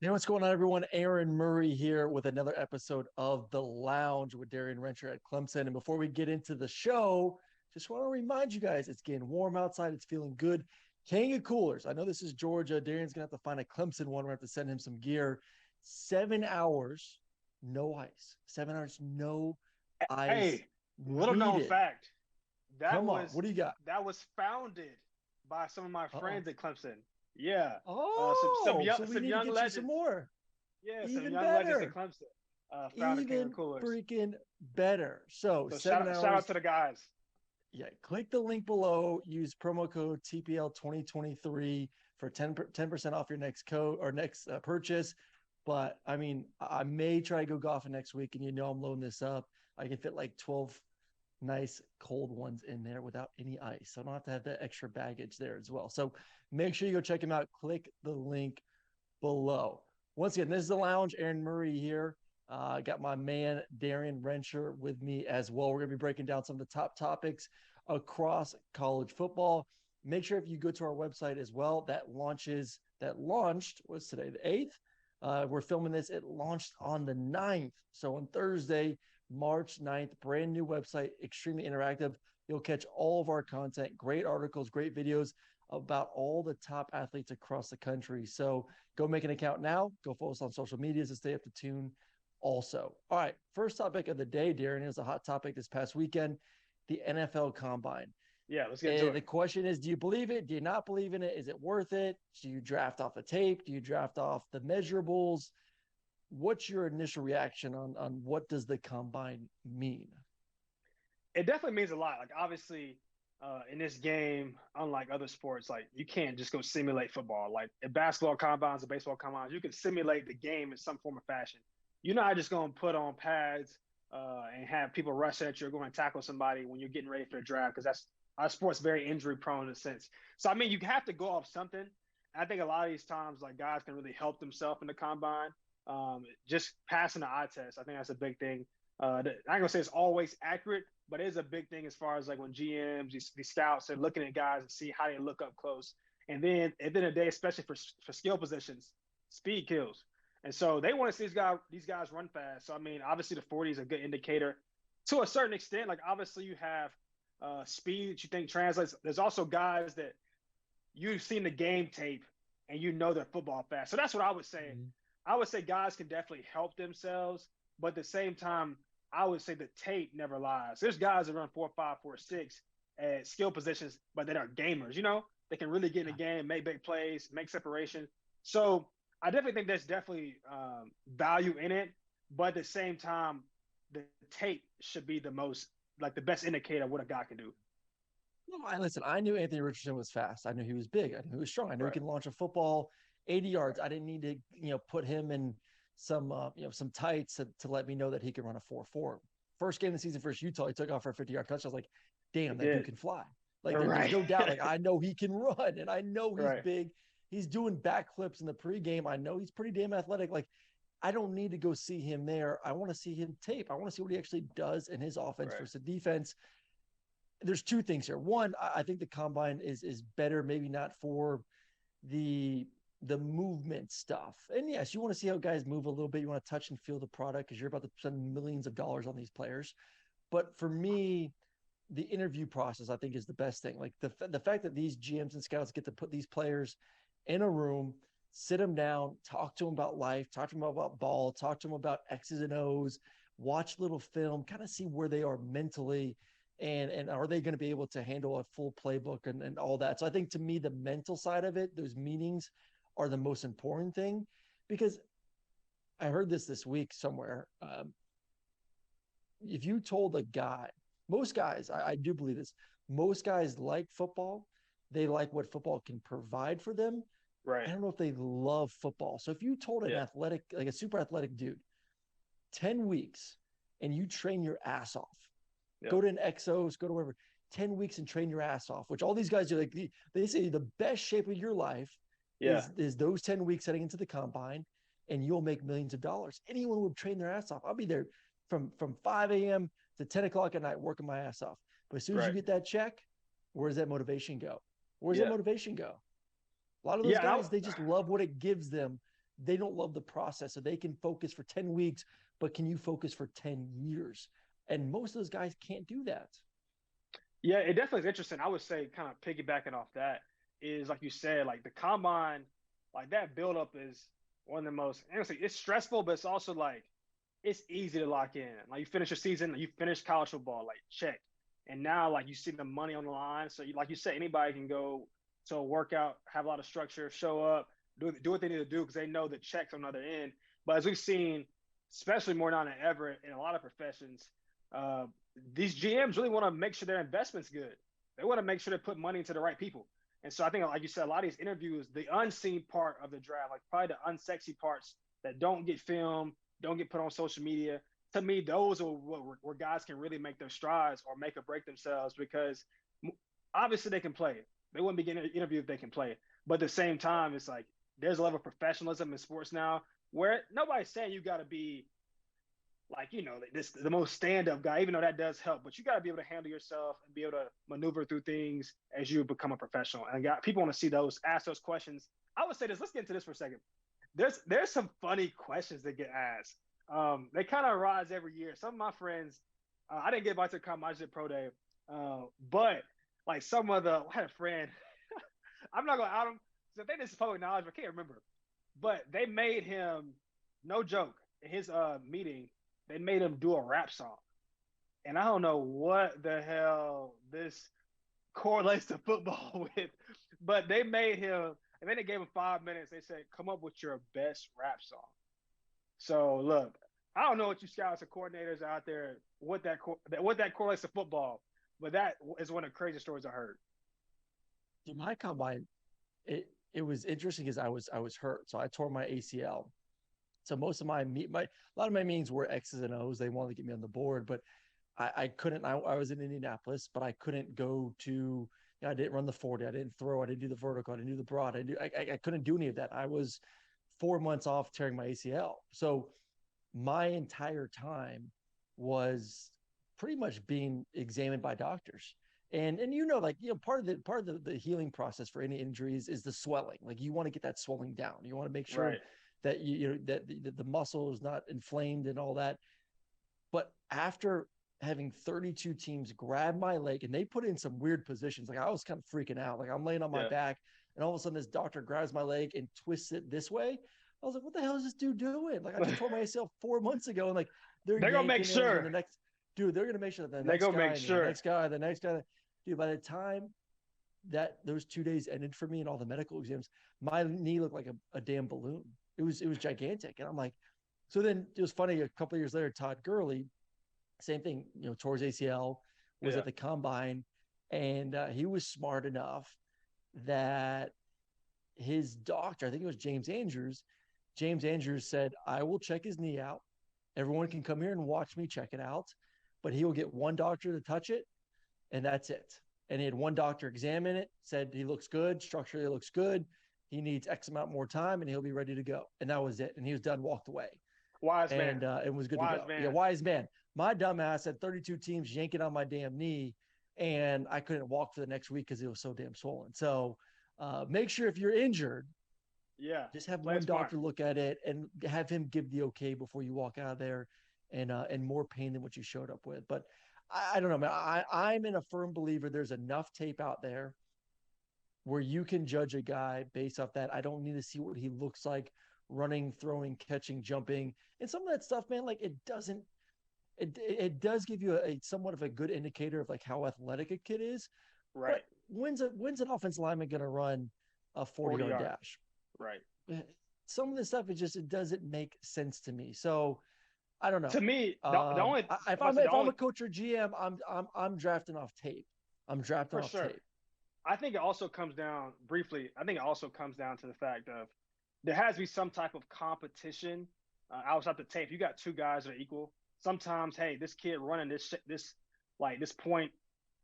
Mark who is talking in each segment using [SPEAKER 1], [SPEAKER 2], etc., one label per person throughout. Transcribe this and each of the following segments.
[SPEAKER 1] Hey, what's going on, everyone? Aaron Murray here with another episode of The Lounge with Darian Rencher at Clemson. And before we get into the show, just want to remind you guys it's getting warm outside. It's feeling good. King of coolers. I know this is Georgia. Darian's going to have to find a Clemson one. We're going to have to send him some gear. 7 hours, no ice. 7 hours, no ice
[SPEAKER 2] Hey, little known
[SPEAKER 1] needed.
[SPEAKER 2] fact, that
[SPEAKER 1] Come on.
[SPEAKER 2] was
[SPEAKER 1] What do you got?
[SPEAKER 2] that was founded by some of my
[SPEAKER 1] Uh-oh.
[SPEAKER 2] friends at Clemson. Yeah, some
[SPEAKER 1] Oh,
[SPEAKER 2] young
[SPEAKER 1] so we
[SPEAKER 2] some
[SPEAKER 1] need to
[SPEAKER 2] young
[SPEAKER 1] get you some
[SPEAKER 2] legends.
[SPEAKER 1] more.
[SPEAKER 2] Yeah, some
[SPEAKER 1] Even
[SPEAKER 2] young legends at
[SPEAKER 1] better.
[SPEAKER 2] Clemson founded King of
[SPEAKER 1] Even
[SPEAKER 2] Coolers.
[SPEAKER 1] freaking better. So
[SPEAKER 2] So
[SPEAKER 1] seven
[SPEAKER 2] shout out
[SPEAKER 1] hours.
[SPEAKER 2] to the guys.
[SPEAKER 1] Yeah, click the link below. Use promo code TPL 2023 for 10% off your next code or next purchase. But I mean, I may try to go golfing next week, and I'm loading this up. I can fit like 12 nice cold ones in there without any ice. So I don't have to have that extra baggage there as well. So make sure you go check them out. Click the link below. Once again, this is the lounge. Aaron Murray here. I got my man Darian Rencher with me as well. We're going to be breaking down some of the top topics across college football. Make sure if you go to our website as well, that launched was today the 8th. We're filming this. It launched on the 9th. So on Thursday, March 9th, brand new website, extremely interactive. You'll catch all of our content, great articles, great videos about all the top athletes across the country. So go make an account now. Go follow us on social medias to stay up to tune also. All right, first topic of the day, Darren, is a hot topic this past weekend, the NFL Combine.
[SPEAKER 2] Yeah, let's get into
[SPEAKER 1] And
[SPEAKER 2] it.
[SPEAKER 1] the question is, do you believe it? Do you not believe in it? Is it worth it? Do you draft off the tape? Do you draft off the measurables? What's your initial reaction on what does the combine mean?
[SPEAKER 2] It definitely means a lot. Like obviously, in this game, unlike other sports, like you can't just go simulate football. Like in basketball combines or baseball combines, you can simulate the game in some form or fashion. You're not just going to put on pads and have people rush at you or going to tackle somebody when you're getting ready for the draft because that's our sport's very injury prone in a sense. So I mean, you have to go off something. I think a lot of these times, like guys can really help themselves in the combine. Just passing the eye test, I think that's a big thing. I ain't gonna say it's always accurate, but it is a big thing as far as like when GMs, these scouts are looking at guys and see how they look up close. And then at the end of the day, especially for skill positions, speed kills. And so they want to see these guys run fast. So I mean, obviously the 40 is a good indicator to a certain extent. Like obviously you have speed that you think translates. There's also guys that you've seen the game tape and you know they're football fast. So that's what I would say.
[SPEAKER 1] Mm-hmm.
[SPEAKER 2] I would say guys can definitely help themselves, but at the same time, I would say the tape never lies. There's guys that run 4.5, 4.6 at skill positions, but they are gamers. You know, they can really get in the game, make big plays, make separation. So I definitely think there's definitely value in it, but at the same time, the tape should be the most like the best indicator of what a guy can do.
[SPEAKER 1] No, listen. I knew Anthony Richardson was fast. I knew he was big. I knew he was strong. I knew he
[SPEAKER 2] Right.
[SPEAKER 1] could launch a football 80 yards. I didn't need to, put him in some tights to let me know that he could run a 4.4. First game of the season versus Utah, he took off for a 50-yard touch. I was like,
[SPEAKER 2] He
[SPEAKER 1] damn, that dude
[SPEAKER 2] did.
[SPEAKER 1] can fly. Like there's
[SPEAKER 2] Right.
[SPEAKER 1] no doubt. Like I know he can run, and I know he's
[SPEAKER 2] Right.
[SPEAKER 1] big. He's doing backflips in the pregame. I know he's pretty damn athletic. Like I don't need to go see him there. I want to see him tape. I want to see what he actually does in his offense
[SPEAKER 2] Right.
[SPEAKER 1] versus the defense. There's two things here. One, I think the combine is better, maybe not for the the movement stuff. And yes, you want to see how guys move a little bit. You want to touch and feel the product because you're about to spend millions of dollars on these players. But for me, the interview process I think is the best thing. Like the fact that these GMs and scouts get to put these players in a room, sit them down, talk to them about life, talk to them about ball, talk to them about X's and O's, watch little film, kind of see where they are mentally, and are they going to be able to handle a full playbook and all that. So I think to me the mental side of it, those meetings are the most important thing because I heard this week somewhere. If you told a guy, most guys, I do believe this, most guys like football. They like what football can provide for them. I
[SPEAKER 2] Right.
[SPEAKER 1] don't know if they love football. So if you told an
[SPEAKER 2] Yeah.
[SPEAKER 1] athletic, like a super athletic dude, 10 weeks and you train your ass off,
[SPEAKER 2] Yep.
[SPEAKER 1] go to an Exos, go to wherever, 10 weeks and train your ass off, which all these guys do. Like they say the best shape of your life
[SPEAKER 2] Yeah.
[SPEAKER 1] is those 10 weeks heading into the combine and you'll make millions of dollars. Anyone would train their ass off. I'll be there from 5 a.m. to 10 o'clock at night working my ass off. But as soon as you
[SPEAKER 2] Right.
[SPEAKER 1] get that check, where does that motivation go? Where's that
[SPEAKER 2] Yeah.
[SPEAKER 1] motivation go? A lot of those
[SPEAKER 2] Yeah.
[SPEAKER 1] guys, they just love what it gives them they don't love the process. So they can focus for 10 weeks, but can you focus for 10 years? And most of those guys can't do that.
[SPEAKER 2] Yeah, it definitely is interesting. I would say, kind of piggybacking off that, is like you said, like the combine, like that buildup is one of the most, honestly, it's stressful, but it's also like it's easy to lock in. Like you finish your season, you finish college football, like check. And now like you see the money on the line. So you, like you said, anybody can go to a workout, have a lot of structure, show up, do what they need to do because they know the checks on the other end. But as we've seen, especially more now than ever in a lot of professions, uh, these GMs really want to make sure their investment's good. They want to make sure they put money into the right people. And so I think, like you said, a lot of these interviews, the unseen part of the draft, like probably the unsexy parts that don't get filmed, don't get put on social media. To me, those are where guys can really make their strides or make or break themselves because obviously they can play. They wouldn't be getting interviewed if they can play. But at the same time, it's like there's a level of professionalism in sports now where nobody's saying you got to be like this the most stand-up guy, even though that does help. But you got to be able to handle yourself and be able to maneuver through things as you become a professional. And people want to see those, ask those questions. I would say this. Let's get into this for a second. There's some funny questions that get asked. They kind of rise every year. Some of my friends, I didn't get invited to come. I did pro day, but like I had a friend. I'm not gonna out him because I think this is public knowledge. But I can't remember. But they made him, no joke, in his meeting. They made him do a rap song, and I don't know what the hell this correlates to football with, but they made him. And then they gave him 5 minutes. They said, "Come up with your best rap song." So look, I don't know what you scouts or coordinators out there what that correlates to football, but that is one of the craziest stories I heard.
[SPEAKER 1] Dude, my combine, it was interesting because I was hurt, so I tore my ACL. So most of a lot of my meetings were X's and O's. They wanted to get me on the board, but I couldn't. I was in Indianapolis, but I couldn't go to. I didn't run the 40. I didn't throw. I didn't do the vertical. I didn't do the broad. I couldn't do any of that. I was 4 months off tearing my ACL. So my entire time was pretty much being examined by doctors. And like part of the healing process for any injuries is the swelling. Like you want to get that swelling down. You want to make sure
[SPEAKER 2] Right.
[SPEAKER 1] that that the muscle is not inflamed and all that. But after having 32 teams grab my leg and they put in some weird positions, like I was kind of freaking out. Like I'm laying on my back and all of a sudden this doctor grabs my leg and twists it this way. I was like, what the hell is this dude doing? Like I just tore my ACL 4 months ago, and like they're
[SPEAKER 2] gonna make sure
[SPEAKER 1] the next dude. They're gonna make sure that the
[SPEAKER 2] they
[SPEAKER 1] next
[SPEAKER 2] gonna
[SPEAKER 1] guy,
[SPEAKER 2] make sure
[SPEAKER 1] the next guy, the next guy. Dude, by the time that those 2 days ended for me and all the medical exams, my knee looked like a damn balloon. It was gigantic, and I'm like, so then it was funny. A couple of years later, Todd Gurley, same thing, tore his ACL, was at the combine, and he was smart enough that his doctor, I think it was James Andrews said, I will check his knee out. Everyone can come here and watch me check it out, but he will get one doctor to touch it, and that's it. And he had one doctor examine it, said he looks good, structurally looks good. He needs X amount more time, and he'll be ready to go. And that was it. And he was done, walked away.
[SPEAKER 2] Wise man.
[SPEAKER 1] And it was good
[SPEAKER 2] wise
[SPEAKER 1] to go.
[SPEAKER 2] Man.
[SPEAKER 1] Yeah, wise man. My dumbass had 32 teams yanking on my damn knee, and I couldn't walk for the next week because it was so damn swollen. So make sure if you're injured, just have one doctor look at it and have him give the okay before you walk out of there, and more pain than what you showed up with. But I don't know, man. I'm in a firm believer there's enough tape out there where you can judge a guy based off that. I don't need to see what he looks like running, throwing, catching, jumping, and some of that stuff, man. Like it does give you a somewhat of a good indicator of like how athletic a kid is.
[SPEAKER 2] Right.
[SPEAKER 1] But when's an offensive lineman going to run a 40-yard dash?
[SPEAKER 2] Right.
[SPEAKER 1] Some of this stuff, it doesn't make sense to me. So I don't know.
[SPEAKER 2] To me, the only
[SPEAKER 1] if I'm a coach or GM, I'm drafting off tape. I'm drafting off tape.
[SPEAKER 2] I think it also comes down briefly. I think it also comes down to the fact of there has to be some type of competition outside the tape. You got two guys that are equal. Sometimes, hey, this kid running this point,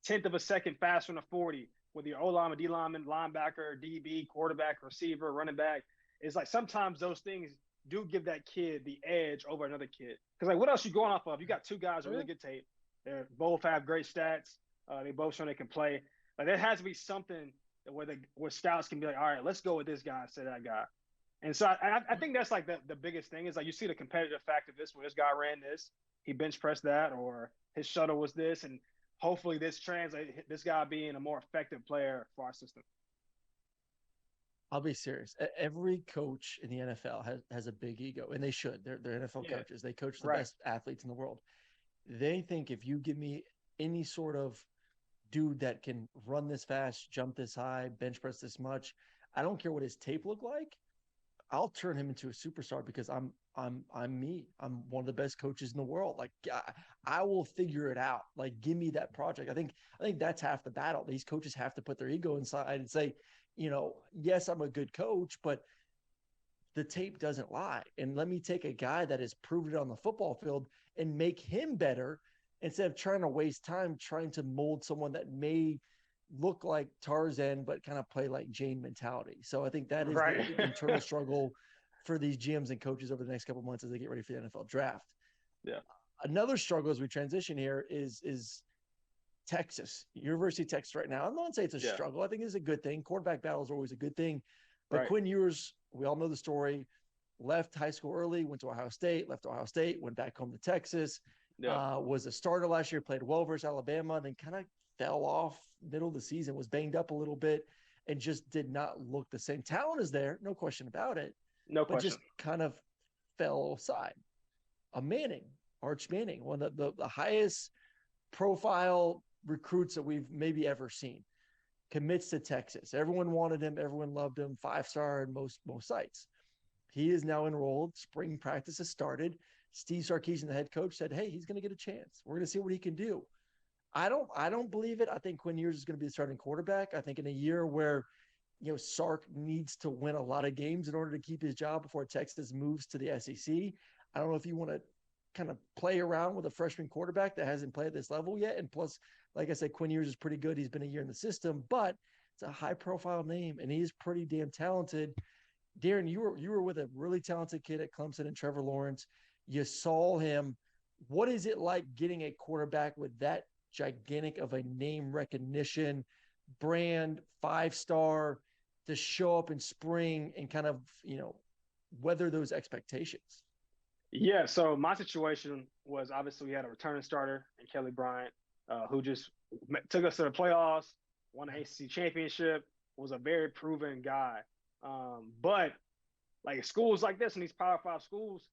[SPEAKER 2] 10th of a second faster than a 40 with your O lineman, D lineman, linebacker, DB, quarterback, receiver, running back. It's like sometimes those things do give that kid the edge over another kid. Because like, what else you going off of? You got two guys with really good tape. They both have great stats. They both show they can play. Like there has to be something where scouts can be like, all right, let's go with this guy instead of that guy. And so I think that's like the biggest thing is like you see the competitive fact of this where this guy ran this, he bench pressed that, or his shuttle was this, and hopefully this translates this guy being a more effective player for our system.
[SPEAKER 1] I'll be serious. Every coach in the NFL has a big ego, and they should. They're NFL
[SPEAKER 2] Yeah,
[SPEAKER 1] coaches. They coach the
[SPEAKER 2] right.
[SPEAKER 1] best athletes in the world. They think if you give me any sort of dude that can run this fast, jump this high, bench press this much, I don't care what his tape look like. I'll turn him into a superstar because I'm me. I'm one of the best coaches in the world. Like I will figure it out. Like give me that project. I think that's half the battle. These coaches have to put their ego inside and say, yes, I'm a good coach, but the tape doesn't lie. And let me take a guy that has proven it on the football field and make him better instead of trying to waste time trying to mold someone that may look like Tarzan, but kind of play like Jane mentality. So I think that is
[SPEAKER 2] Right.
[SPEAKER 1] the internal struggle for these GMs and coaches over the next couple of months as they get ready for the NFL draft.
[SPEAKER 2] Yeah.
[SPEAKER 1] Another struggle as we transition here is Texas, University of Texas right now. I'm not going to say it's a struggle. I think it's a good thing. Quarterback battle is always a good thing. But
[SPEAKER 2] Right.
[SPEAKER 1] Quinn Ewers, we all know the story, left high school early, went to Ohio State, left Ohio State, went back home to Texas,
[SPEAKER 2] Yeah.
[SPEAKER 1] was a starter last year, played well versus Alabama, then kind of fell off middle of the season, was banged up a little bit, and just did not look the same. Talent is there, no question about it,
[SPEAKER 2] No
[SPEAKER 1] but
[SPEAKER 2] question.
[SPEAKER 1] just kind of fell aside. A Manning, Arch Manning, one of the highest profile recruits that we've maybe ever seen, commits to Texas. Everyone wanted him, everyone loved him, 5-star in most sites. He is now enrolled. Spring practice has started. Steve Sarkisian, the head coach, said, "Hey, he's going to get a chance. We're going to see what he can do." I don't believe it. I think Quinn Ewers is going to be the starting quarterback. I think in a year where Sark needs to win a lot of games in order to keep his job before Texas moves to the SEC. I don't know if you want to kind of play around with a freshman quarterback that hasn't played at this level yet. And plus, like I said, Quinn Ewers is pretty good. He's been a year in the system, but it's a high profile name and he's pretty damn talented. Darren, you were with a really talented kid at Clemson and Trevor Lawrence. You saw him. What is it like getting a quarterback with that gigantic of a name recognition, brand, 5-star to show up in spring and kind of, weather those expectations?
[SPEAKER 2] Yeah. So my situation was obviously we had a returning starter in Kelly Bryant, who just took us to the playoffs, won the ACC championship, was a very proven guy. But like schools like this and these Power Five schools,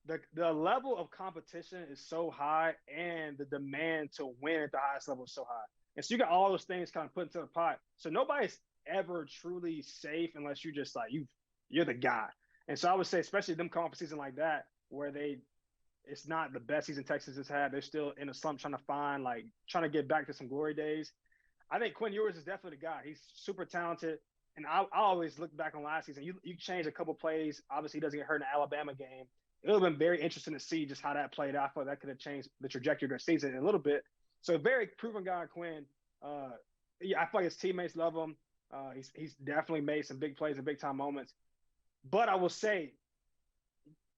[SPEAKER 2] the level of competition is so high, and the demand to win at the highest level is so high. And so you got all those things kind of put into the pot. So nobody's ever truly safe unless you just like you're the guy. And so I would say, especially them coming off a season like that, where it's not the best season Texas has had. They're still in a slump trying to get back to some glory days. I think Quinn Ewers is definitely the guy. He's super talented. And I always look back on last season. You change a couple plays. Obviously, he doesn't get hurt in the Alabama game. It would have been very interesting to see just how that played out. I thought that could have changed the trajectory of their season a little bit. So, very proven guy, Quinn. Yeah, I feel like his teammates love him. He's definitely made some big plays and big time moments. But I will say,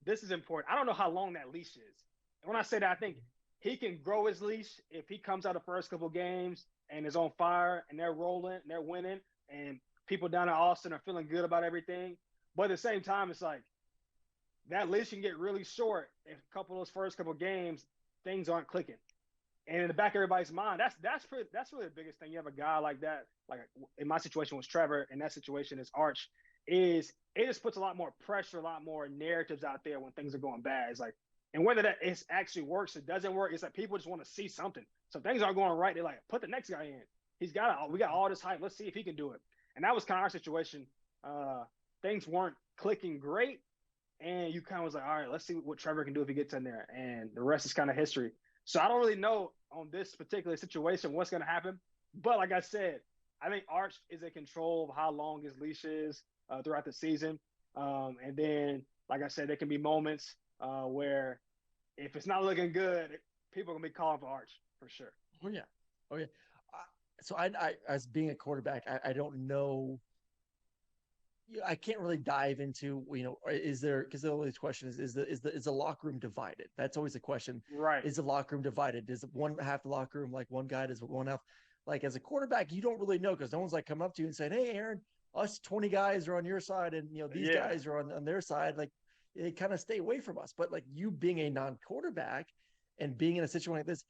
[SPEAKER 2] this is important. I don't know how long that leash is. And when I say that, I think he can grow his leash if he comes out the first couple games and is on fire and they're rolling and they're winning and people down in Austin are feeling good about everything. But at the same time, it's like that leash can get really short if a couple of those first couple games things aren't clicking. And in the back of everybody's mind, that's really the biggest thing. You have a guy like that, like in my situation was Trevor, and that situation is Arch. Is it just puts a lot more pressure, a lot more narratives out there when things are going bad. It's like, and whether that is actually works or doesn't work, it's like people just want to see something. So things aren't going right. They're like, put the next guy in. We got all this hype. Let's see if he can do it. And that was kind of our situation. Things weren't clicking great, and you kind of was like, all right, let's see what Trevor can do if he gets in there. And the rest is kind of history. So I don't really know on this particular situation what's going to happen. But like I said, I think Arch is in control of how long his leash is throughout the season. And then, like I said, there can be moments where if it's not looking good, people are going to be calling for Arch for sure.
[SPEAKER 1] Oh, yeah. Oh, yeah. So I as being a quarterback, I don't know. I can't really dive into, is there, because the only question is the locker room divided? That's always the question.
[SPEAKER 2] Right.
[SPEAKER 1] Is the locker room divided? Does one half the locker room like one guy? Does one half, like as a quarterback, you don't really know because no one's like coming up to you and saying, "Hey, Aaron, us 20 guys are on your side and, these
[SPEAKER 2] Yeah.
[SPEAKER 1] guys are on their side. Like, they kind of stay away from us. But like you being a non-quarterback and being in a situation like this,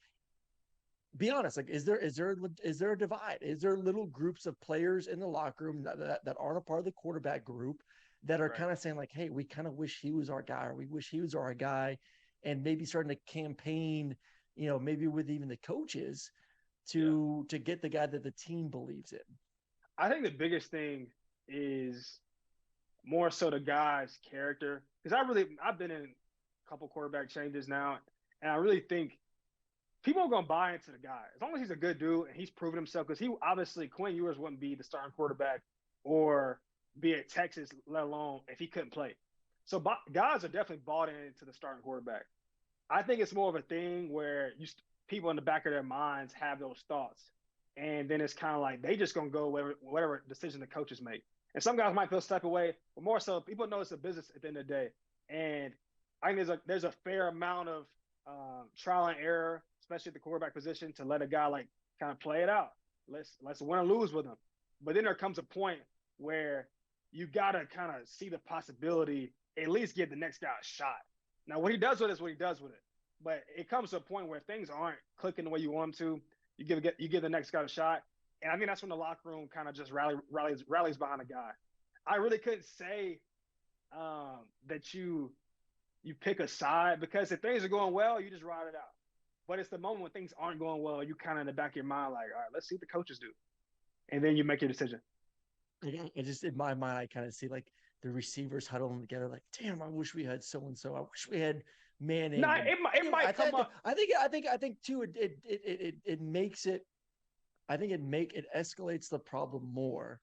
[SPEAKER 1] be honest, like, is there a divide? Is there little groups of players in the locker room that aren't a part of the quarterback group that are
[SPEAKER 2] Right.
[SPEAKER 1] kind of saying like, hey, we kind of wish he was our guy, or we wish he was our guy, and maybe starting to campaign, maybe with even the coaches
[SPEAKER 2] Yeah.
[SPEAKER 1] to get the guy that the team believes in.
[SPEAKER 2] I think the biggest thing is more so the guy's character. Because I've been in a couple quarterback changes now, and I really think people are gonna buy into the guy as long as he's a good dude and he's proven himself. Because he obviously Quinn Ewers wouldn't be the starting quarterback or be at Texas, let alone if he couldn't play. So guys are definitely bought into the starting quarterback. I think it's more of a thing where people in the back of their minds have those thoughts, and then it's kind of like they just gonna go whatever decision the coaches make. And some guys might feel step away, but more so, people know it's a business at the end of the day. And I think there's a fair amount of trial and error, especially at the quarterback position, to let a guy like kind of play it out. Let's win or lose with him. But then there comes a point where you gotta kind of see the possibility, at least give the next guy a shot. Now, what he does with it is what he does with it. But it comes to a point where things aren't clicking the way you want them to. You give the next guy a shot, and I think that's when the locker room kind of just rallies behind a guy. I really couldn't say that you pick a side, because if things are going well, you just ride it out. But it's the moment when things aren't going well, you kind of in the back of your mind like, all right, let's see what the coaches do, and then you make your decision.
[SPEAKER 1] It just, in my mind, I kind of see like the receivers huddling together, like, damn, I wish we had so and so. I wish we had Manning.
[SPEAKER 2] No, it might come up.
[SPEAKER 1] I think too. It makes it. I think it escalates the problem more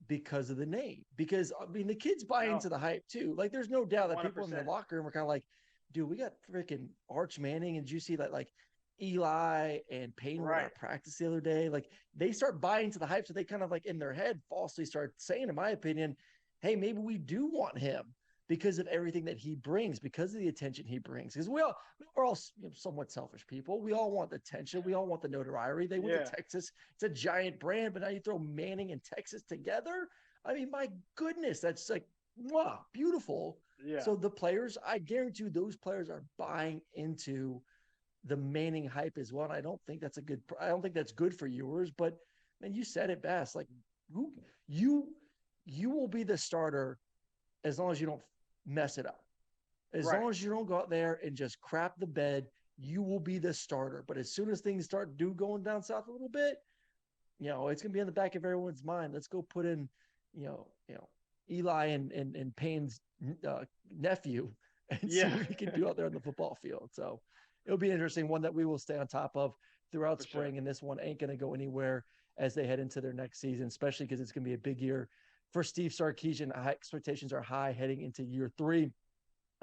[SPEAKER 1] because of the name. Because I mean, the kids buy into the hype too. Like, there's no doubt that
[SPEAKER 2] 100%.
[SPEAKER 1] people in the locker room are kind of like, dude, we got freaking Arch Manning, and did you see that like Eli and Payne were at practice the other day? Like, they start buying into the hype, so they kind of like in their head falsely start saying, in my opinion, hey, maybe we do want him because of everything that he brings, because of the attention he brings. Because we're all somewhat selfish people. We all want the attention. We all want the notoriety. They went to Texas. It's a giant brand, but now you throw Manning and Texas together. I mean, my goodness, that's like, wow, beautiful.
[SPEAKER 2] Yeah.
[SPEAKER 1] So the players, I guarantee you, those players are buying into the Manning hype as well. And I don't think that's good for Ewers, but man, you said it best. Like, you will be the starter as long as you don't mess it up. As long as you don't go out there and just crap the bed, you will be the starter. But as soon as things start going down south a little bit, it's gonna be in the back of everyone's mind. Let's go put in, Eli and Payne's nephew and see what he can do out there on the football field. So it'll be interesting, one that we will stay on top of throughout spring. Sure. And this one ain't gonna go anywhere as they head into their next season, especially because it's gonna be a big year for Steve Sarkisian. Expectations are high heading into year 3.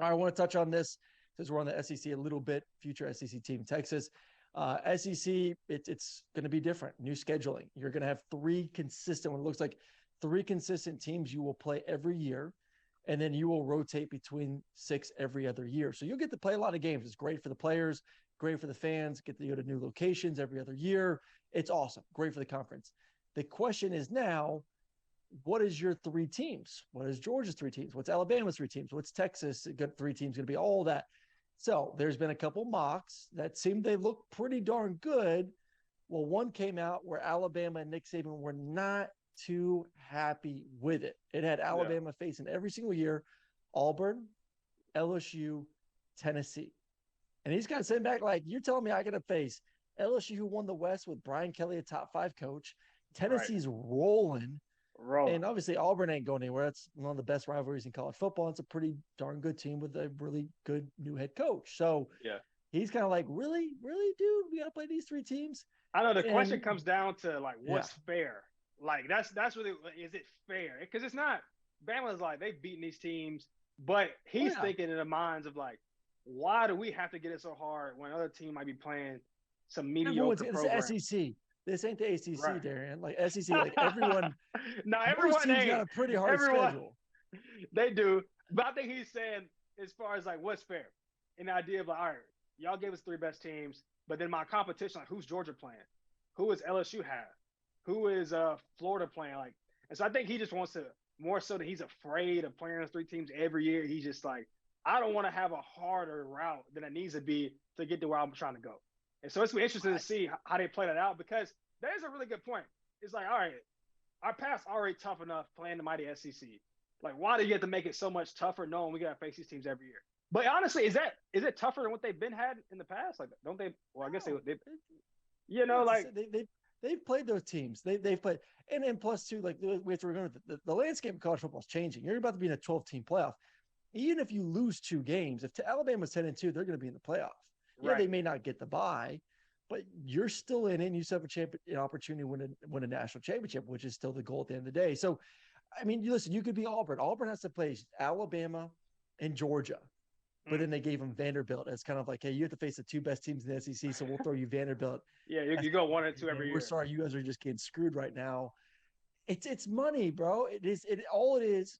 [SPEAKER 1] I want to touch on this since we're on the SEC a little bit. Future SEC team, Texas. SEC, it's going to be different. New scheduling. You're going to have 3 consistent, what it looks like 3 consistent teams you will play every year, and then you will rotate between 6 every other year. So you'll get to play a lot of games. It's great for the players, great for the fans, get to go to new locations every other year. It's awesome. Great for the conference. The question is now, what is your 3 teams? What is Georgia's 3 teams? What's Alabama's 3 teams? What's Texas' 3 teams going to be? All that. So there's been a couple mocks that seemed they look pretty darn good. Well, one came out where Alabama and Nick Saban were not too happy with it. It had Alabama facing every single year Auburn, LSU, Tennessee. And he's kind of sitting back like, you're telling me I got to face LSU, who won the West with Brian Kelly, a top 5 coach. Tennessee's rolling. And obviously Auburn ain't going anywhere. That's one of the best rivalries in college football. It's a pretty darn good team with a really good new head coach. So he's kind of like, really, dude, we got to play these 3 teams.
[SPEAKER 2] I know the question comes down to like, what's fair? Like that's really, is it fair? Because it's not. Bama's like, they've beaten these teams, but he's thinking in the minds of like, why do we have to get it so hard when other team might be playing some mediocre program?
[SPEAKER 1] It's the SEC. This ain't the ACC, Darian. Like SEC, like everyone.
[SPEAKER 2] No, everyone ain't.
[SPEAKER 1] Got a pretty hard schedule.
[SPEAKER 2] They do, but I think he's saying, as far as like what's fair, an idea of like, all right, y'all gave us 3 best teams, but then my competition, like who's Georgia playing, who is LSU have, who is Florida playing, like, And so I think he just wants to more so that he's afraid of playing those three teams every year. He's just like, I don't want to have a harder route than it needs to be to get to where I'm trying to go. And so it's going to be interesting to see how they play that out because that is a really good point. It's like, all right, our path's already tough enough playing the mighty SEC. Like, why do you have to make it so much tougher knowing we got to face these teams every year? But honestly, is it tougher than what they've been had in the past? Like, don't they? Well, I guess they you know, like
[SPEAKER 1] they've played those teams. They've played, and plus too, like we have to remember the landscape of college football is changing. You're about to be in a 12-team playoff. Even if you lose 2 games, if Alabama's 10-2, they're going to be in the playoff. Yeah, right. They may not get the bye, but you're still in it. And you still have an opportunity to win a national championship, which is still the goal at the end of the day. So, I mean, listen, you could be Auburn. Auburn has to play Alabama and Georgia. But then they gave them Vanderbilt as kind of like, hey, you have to face the 2 best teams in the SEC, so we'll throw you Vanderbilt.
[SPEAKER 2] Yeah, you go 1 and 2 every year.
[SPEAKER 1] We're sorry, you guys are just getting screwed right now. It's money, bro. All it is.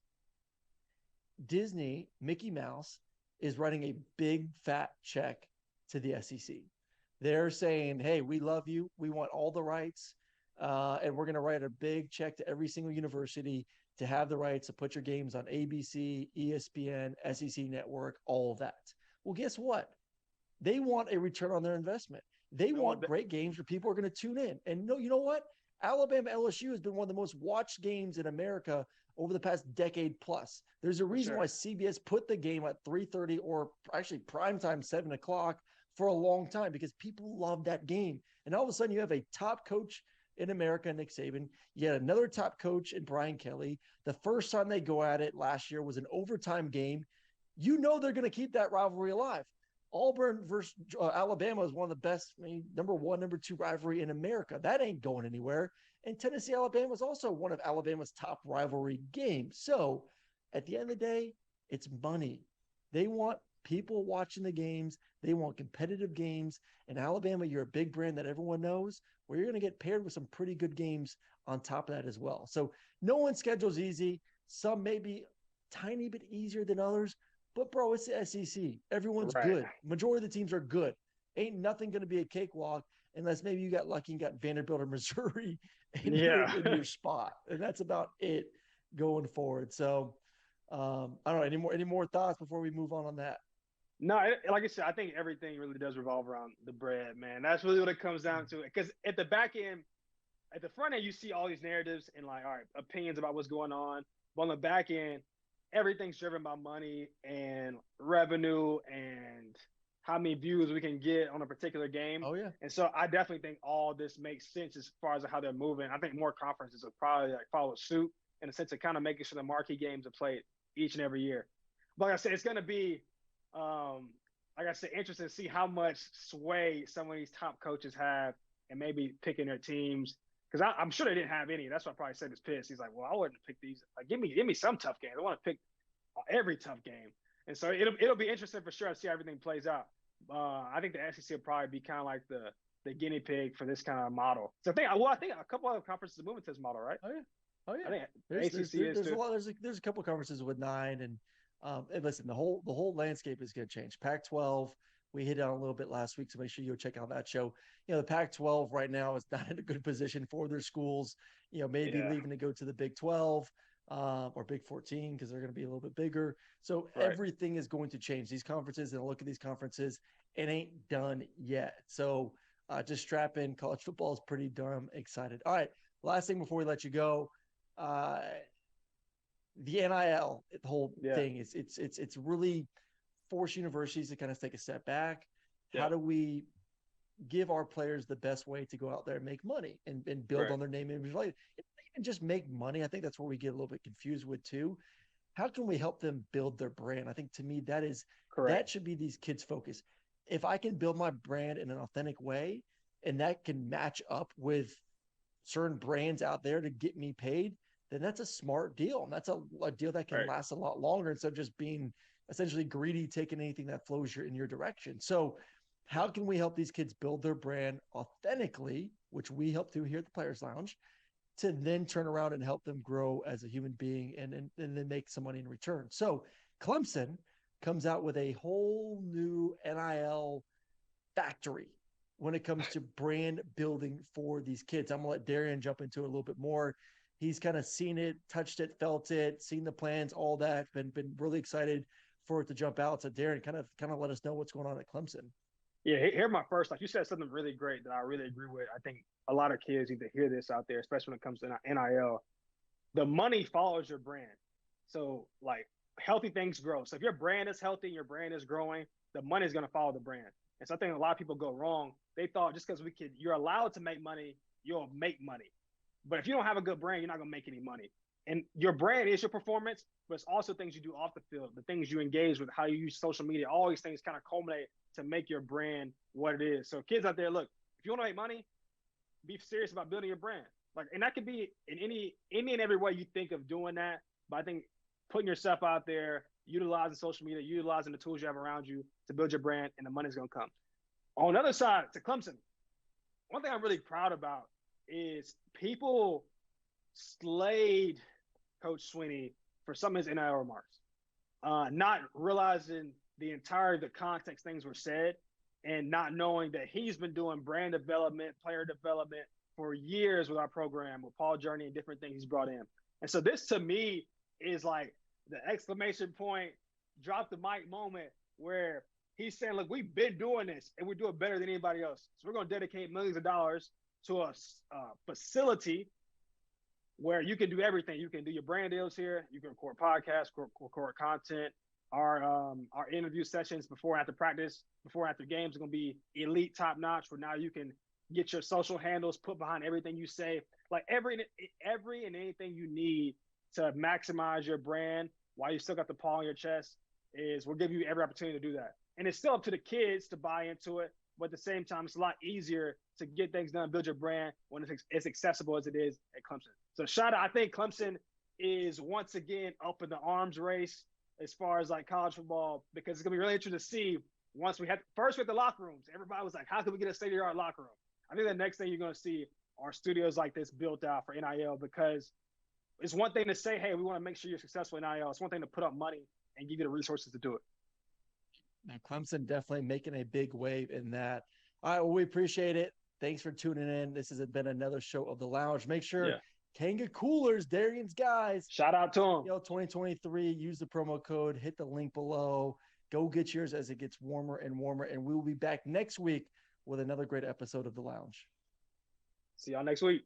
[SPEAKER 1] Disney, Mickey Mouse, is writing a big fat check to the SEC. They're saying, hey, we love you. We want all the rights. And we're going to write a big check to every single university to have the rights to put your games on ABC, ESPN, SEC Network, all of that. Well, guess what? They want a return on their investment. They want great games where people are going to tune in. And you know what? Alabama LSU has been one of the most watched games in America over the past decade plus. There's a reason why CBS put the game at 3:30 or actually primetime 7 o'clock for a long time because people love that game. And all of a sudden you have a top coach in America, Nick Saban. You had another top coach in Brian Kelly. The first time they go at it last year was an overtime game. You know they're going to keep that rivalry alive. Auburn versus Alabama is one of the best, number 1, number 2 rivalry in America. That ain't going anywhere. And Tennessee, Alabama is also one of Alabama's top rivalry games. So at the end of the day, it's money. They want people watching the games. They want competitive games. In Alabama, you're a big brand that everyone knows, where you're going to get paired with some pretty good games on top of that as well. So no one's schedule is easy. Some may be tiny bit easier than others. But, bro, it's the SEC. Everyone's good. Majority of the teams are good. Ain't nothing going to be a cakewalk unless maybe you got lucky and got Vanderbilt or Missouri in your spot. And that's about it going forward. So, I don't know. Any more thoughts before we move on that?
[SPEAKER 2] No, like I said, I think everything really does revolve around the bread, man. That's really what it comes down to. Because at the back end, at the front end, you see all these narratives and, like, all right, opinions about what's going on. But on the back end, everything's driven by money and revenue and how many views we can get on a particular game.
[SPEAKER 1] Oh, yeah.
[SPEAKER 2] And so I definitely think all this makes sense as far as how they're moving. I think more conferences will probably like follow suit in the sense of kind of making sure the marquee games are played each and every year. But like I said, it's going to be, like I said, interesting to see how much sway some of these top coaches have and maybe picking their teams. Because I'm sure they didn't have any. That's why I probably said this piss. He's like, well, I wouldn't pick these. Like, give me some tough games. I want to pick every tough game. And so it'll be interesting for sure to see how everything plays out. I think the SEC will probably be kind of like the guinea pig for this kind of model. So I think a couple other conferences are moving to this model, right?
[SPEAKER 1] Oh yeah.
[SPEAKER 2] I think
[SPEAKER 1] there's a couple of conferences with 9 and listen, the whole landscape is going to change. Pac-12. We hit on a little bit last week, so make sure you go check out that show. The Pac-12 right now is not in a good position for their schools. Maybe leaving to go to the Big 12 or Big 14 because they're going to be a little bit bigger. So everything is going to change. These conferences, and look at these conferences, it ain't done yet. So just strap in. College football is pretty darn excited. All right, last thing before we let you go, the NIL, the whole thing is it's really force universities to kind of take a step back. How do we give our players the best way to go out there and make money and build on their name and image? And just make money. I think that's where we get a little bit confused with too. How can we help them build their brand? I think to me that should be these kids' focus. If I can build my brand in an authentic way and that can match up with certain brands out there to get me paid, then that's a smart deal. And that's a deal that can last a lot longer instead of just being essentially greedy, taking anything that flows in your direction. So how can we help these kids build their brand authentically, which we help do here at the Players Lounge, to then turn around and help them grow as a human being and then make some money in return? So Clemson comes out with a whole new NIL factory when it comes to brand building for these kids. I'm going to let Darian jump into it a little bit more. he's kind of seen it, touched it, felt it, seen the plans, all that. Been really excited for it to jump out. So Darren, kind of let us know what's going on at Clemson.
[SPEAKER 2] Yeah, here my first. Like you said, something really great that I really agree with. I think a lot of kids need to hear this out there, especially when it comes to NIL. The money follows your brand. So like healthy things grow. So if your brand is healthy, your brand is growing, the money is going to follow the brand. And so I think a lot of people go wrong. They thought just because you're allowed to make money, you'll make money. But if you don't have a good brand, you're not going to make any money. And your brand is your performance, but it's also things you do off the field, the things you engage with, how you use social media, all these things kind of culminate to make your brand what it is. So kids out there, look, if you want to make money, be serious about building your brand. Like, and that could be in any and every way you think of doing that. But I think putting yourself out there, utilizing social media, utilizing the tools you have around you to build your brand, and the money's gonna come. On the other side, to Clemson, one thing I'm really proud about is people slayed Coach Swinney for some of his NIL remarks, not realizing the context things were said, and not knowing that he's been doing brand development, player development for years with our program, with Paul Journey and different things he's brought in. And so this to me is like the exclamation point, drop the mic moment where he's saying, look, we've been doing this and we're doing better than anybody else. So we're going to dedicate millions of dollars to a facility where you can do everything. You can do your brand deals here. You can record podcasts, record content. Our interview sessions before and after practice, before and after games are going to be elite, top notch, where now you can get your social handles put behind everything you say. Like every and anything you need to maximize your brand while you still got the paw on your chest is we'll give you every opportunity to do that. And it's still up to the kids to buy into it. But at the same time, it's a lot easier to get things done, build your brand when it's as accessible as it is at Clemson. So shout out, I think Clemson is once again up in the arms race as far as like college football, because it's gonna be really interesting to see once we with the locker rooms. Everybody was like, how can we get a state-of-the-art locker room? I think the next thing you're gonna see are studios like this built out for NIL, because it's one thing to say, hey, we want to make sure you're successful in NIL. It's one thing to put up money and give you the resources to do it.
[SPEAKER 1] Now, Clemson definitely making a big wave in that. All right, well, we appreciate it. Thanks for tuning in. This has been another show of The Lounge. Make sure Kanga Coolers, Darian's guys.
[SPEAKER 2] Shout out to them.
[SPEAKER 1] 2023, use the promo code, hit the link below. Go get yours as it gets warmer and warmer. And we will be back next week with another great episode of The Lounge.
[SPEAKER 2] See y'all next week.